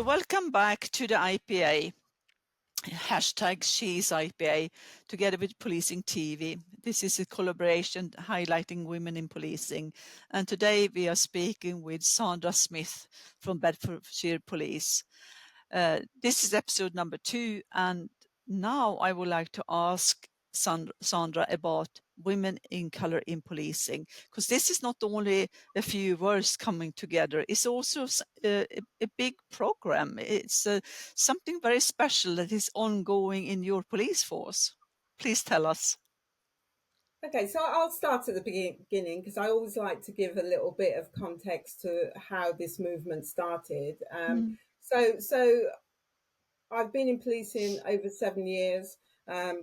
So welcome back to the IPA, hashtag She's IPA, together with Policing TV. This is a collaboration highlighting women in policing. And today we are speaking with Sandra Smith from Bedfordshire Police. This is episode number 2, and now I would like to ask Sandra about women in color in policing, because this is not only a few words coming together, it's also a big program. It's something very special that is ongoing in your police force. Please tell us. Okay, so I'll start at the beginning because I always like to give a little bit of context to how this movement started. So I've been in policing over 7 years.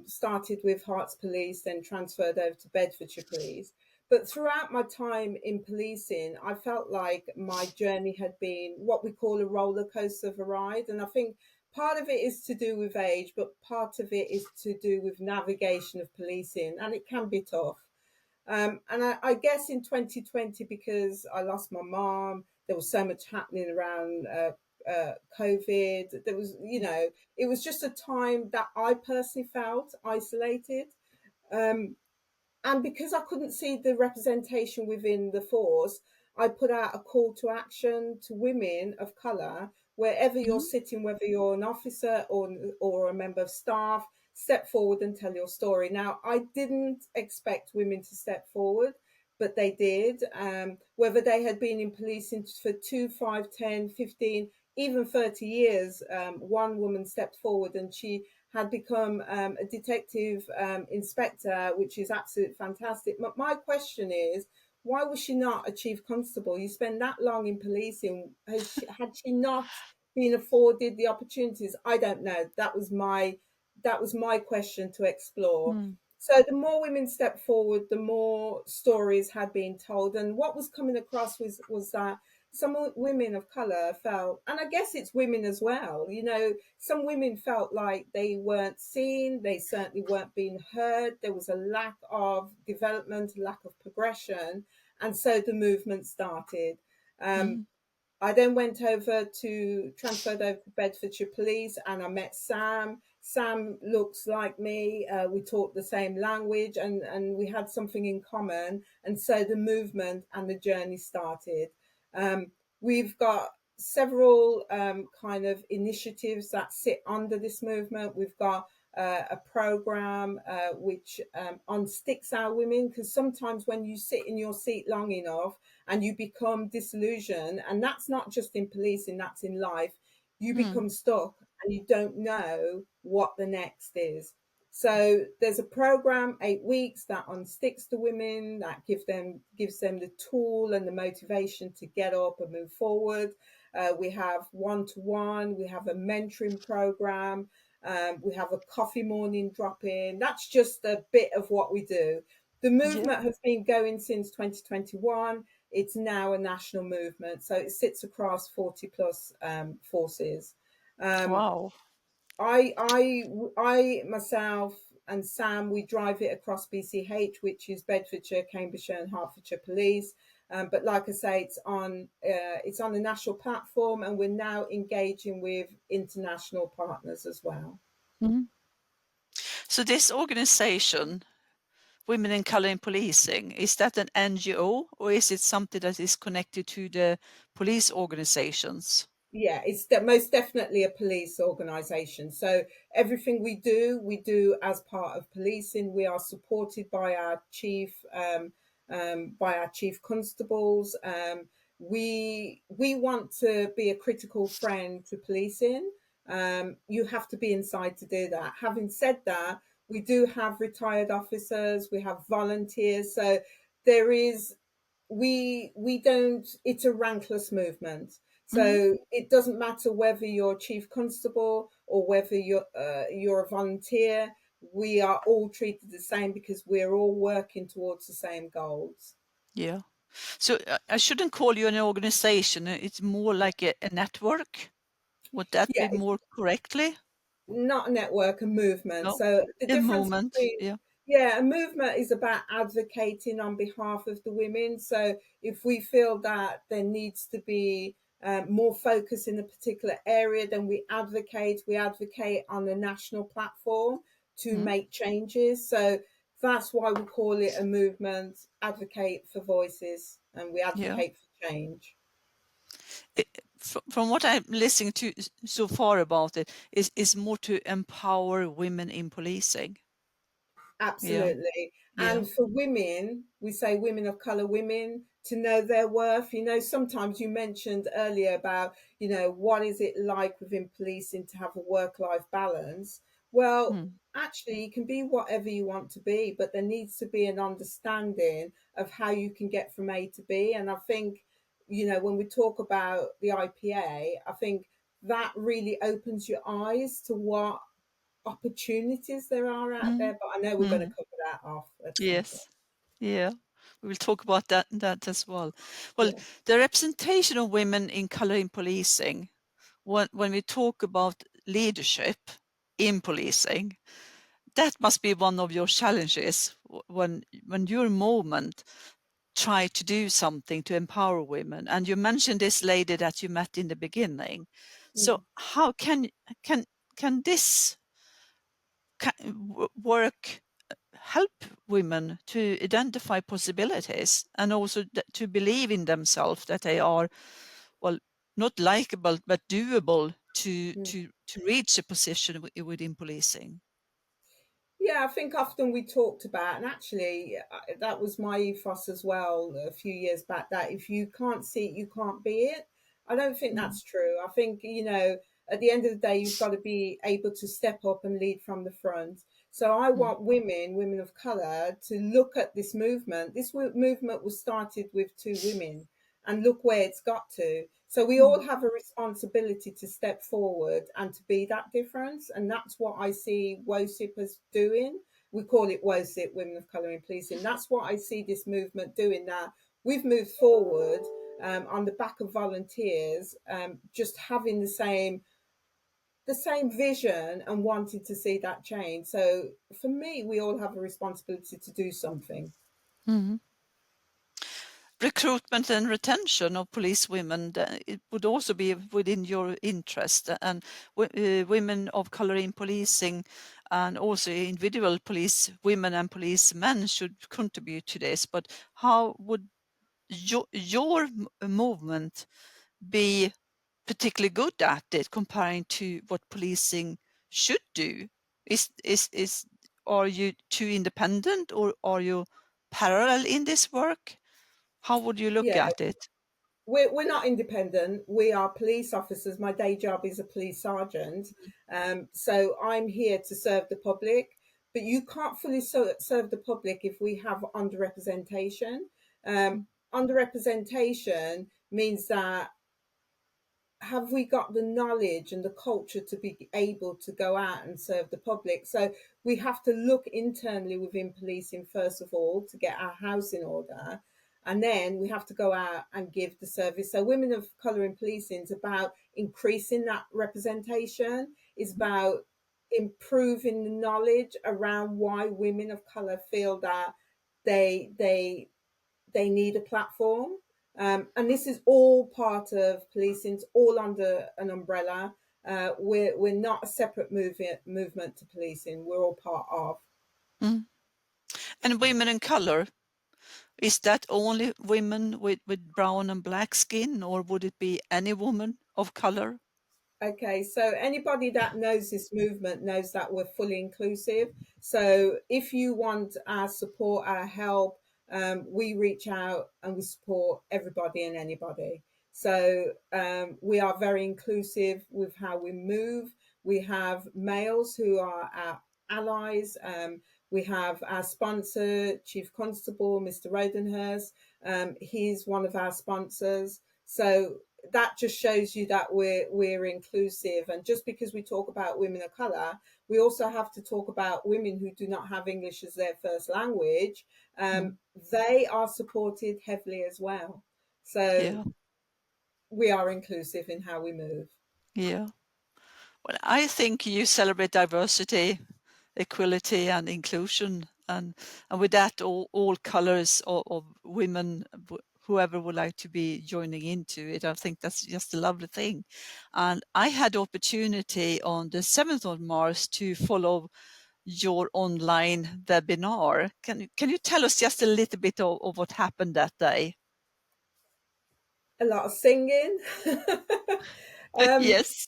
Started with Herts Police, then transferred over to Bedfordshire Police. But throughout my time in policing, I felt like my journey had been what we call a roller coaster of a ride, and I think part of it is to do with age, but part of it is to do with navigation of policing, and it can be tough. And I guess in 2020, because I lost my mom, there was so much happening around COVID. There was, it was just a time that I personally felt isolated. Um, and because I couldn't see the representation within the force, I put out a call to action to women of colour, wherever you're sitting, whether you're an officer or a member of staff, step forward and tell your story. Now, I didn't expect women to step forward, but they did. Whether they had been in policing for 2, 5, 10, 15, even 30 years, one woman stepped forward and she had become a detective inspector, which is absolutely fantastic. But my question is, why was she not a chief constable? You spend that long in policing. Had she not been afforded the opportunities? I don't know. That was my question to explore. So the more women stepped forward, the more stories had been told. And what was coming across was that some women of colour felt, and I guess it's women as well, some women felt like they weren't seen, they certainly weren't being heard. There was a lack of development, a lack of progression. And so the movement started. I then transferred over to Bedfordshire Police, and I met Sam. Sam looks like me. We talk the same language, and we had something in common. And so the movement and the journey started. We've got several kind of initiatives that sit under this movement. We've got a program which unsticks our women, because sometimes when you sit in your seat long enough and you become disillusioned, and that's not just in policing, that's in life, you become stuck and you don't know what the next is. So there's a program, 8 weeks, that unsticks the women, that gives them the tool and the motivation to get up and move forward. We have one-to-one, we have a mentoring program, we have a coffee morning drop-in. That's just a bit of what we do. The movement has been going since 2021. It's now a national movement, so it sits across 40 plus forces. Wow. I myself and Sam, we drive it across BCH, which is Bedfordshire, Cambridgeshire, and Hertfordshire Police. But like I say, it's on the national platform, and we're now engaging with international partners as well. So this organization, Women in Color in Policing, is that an NGO or is it something that is connected to the police organizations? Yeah, it's most definitely a police organisation. So everything we do as part of policing. We are supported by our chief constables. We want to be a critical friend to policing. You have to be inside to do that. Having said that, we do have retired officers. We have volunteers. So there is we don't. It's a rankless movement. So it doesn't matter whether you're chief constable or whether you're a volunteer. We are all treated the same because we're all working towards the same goals. Yeah. So I shouldn't call you an organization. It's more like a network. Would that be Yeah, it's more correctly? not a network, a movement. No, So the a difference movement. between Yeah. yeah, a movement is about advocating on behalf of the women. So if we feel that there needs to be more focus in a particular area, then we advocate. We advocate on a national platform to make changes. So that's why we call it a movement, advocate for voices, and we Yeah. advocate for change. From what I'm listening to so far about it, is more to empower women in policing. Absolutely. Yeah. And for women, we say women of color, women to know their worth. You know, sometimes you mentioned earlier about, you know, what is it like within policing to have a work-life balance? Well, Mm. actually, you can be whatever you want to be, but there needs to be an understanding of how you can get from A to B. And I think, you know, when we talk about the IPA, I think that really opens your eyes to what opportunities there are out there, but I know we're going to Mm. cover that off at some point. Yes. Yeah. We will talk about that as well. Well, Yeah. the representation of women in color in policing, when we talk about leadership in policing, that must be one of your challenges when your movement try to do something to empower women. And you mentioned this lady that you met in the beginning. So Mm. how can this work help women to identify possibilities and also to believe in themselves that they are, well, not likable but doable to Mm. reach a position within policing? Yeah, I think often we talked about, and actually that was my ethos as well a few years back, that if you can't see it, you can't be it. I don't think Mm, that's true. I think, you know, at the end of the day, you've got to be able to step up and lead from the front. So I mm, want women of color, to look at this movement. This movement was started with two women, and look where it's got to. So we all mm, have a responsibility to step forward and to be that difference. And that's what I see WOSIP as doing. We call it WOSIP, Women of Colour in Policing. That's what I see this movement doing now. We've moved forward on the back of volunteers, just having the same vision and wanting to see that change. So for me, we all have a responsibility to do something. mm. Recruitment and retention of police women, it would also be within your interest, and women of color in policing and also individual police women and policemen should contribute to this. But how would your movement be particularly good at it comparing to what policing should do? Is Are you too independent, or are you parallel in this work? How would you look Yeah, at it? we're not independent. We are police officers. My day job is a police sergeant. So I'm here to serve the public, but you can't fully serve the public if we have underrepresentation. Um, Underrepresentation means that, have we got the knowledge and the culture to be able to go out and serve the public? So we have to look internally within policing, first of all, to get our house in order. And then we have to go out and give the service. So women of colour in policing is about increasing that representation, is about improving the knowledge around why women of colour feel that they they need a platform. And this is all part of policing. It's all under an umbrella. We're not a separate movement to policing. We're all part of. Mm. And women in color, is that only women with brown and black skin, or would it be any woman of color? Okay, so anybody that knows this movement knows that we're fully inclusive. So if you want our support, our help, we reach out and we support everybody and anybody. So we are very inclusive with how we move. We have males who are our allies. We have our sponsor, Chief Constable, Mr. Rodenhurst. He's one of our sponsors. So that just shows you that we're inclusive. And just because we talk about women of color, we also have to talk about women who do not have English as their first language. Mm. They are supported heavily as well. So Yeah, we are inclusive in how we move. yeah. Well, I think you celebrate diversity, equality, and inclusion, and with that, all colors of women whoever would like to be joining into it. I think that's just a lovely thing. And I had the opportunity on the 7th of March to follow your online webinar. Can you tell us just a little bit of what happened that day? A lot of singing. Yes.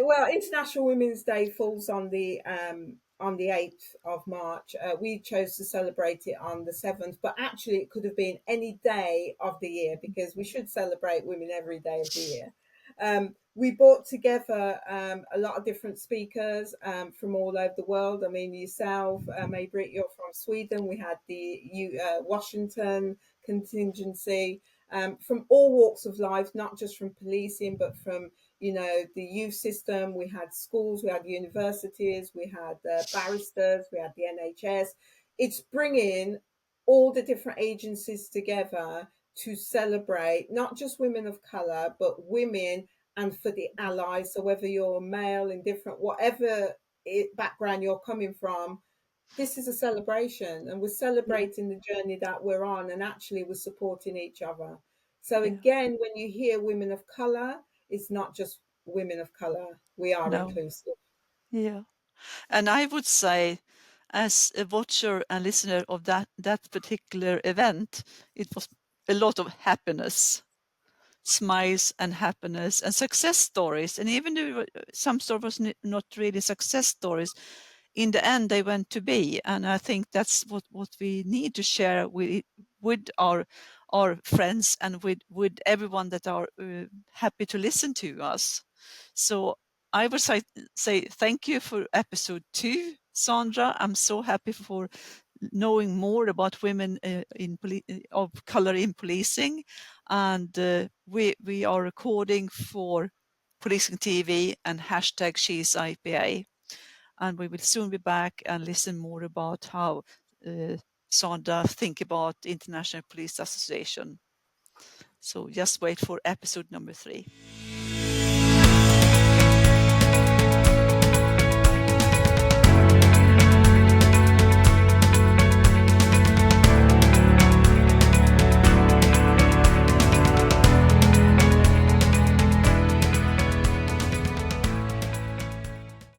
Well, International Women's Day falls on the 8th of March. We chose to celebrate it on the 7th, but actually it could have been any day of the year because we should celebrate women every day of the year. We brought together a lot of different speakers from all over the world. I mean, yourself, May-Britt, you're from Sweden. We had the Washington contingency from all walks of life, not just from policing, but from the youth system. We had schools, we had universities, we had barristers, we had the NHS. It's bringing all the different agencies together to celebrate not just women of colour, but women and for the allies. So whether you're male, indifferent, whatever background you're coming from, this is a celebration, and we're celebrating the journey that we're on, and actually we're supporting each other. So Yeah. again, when you hear women of colour, it's not just women of colour. We are No. inclusive. Yeah. And I would say, as a watcher and listener of that particular event, it was a lot of happiness, smiles and happiness and success stories. And even though some stories was not really success stories, in the end they went to be. And I think that's what we need to share with our friends and with everyone that are happy to listen to us. So I would say thank you for episode 2, Sandra. I'm so happy for knowing more about women of color in policing, and we are recording for Policing TV and hashtag She's IPA, and we will soon be back and listen more about how Sandra think about International Police Association. So just wait for episode number 3.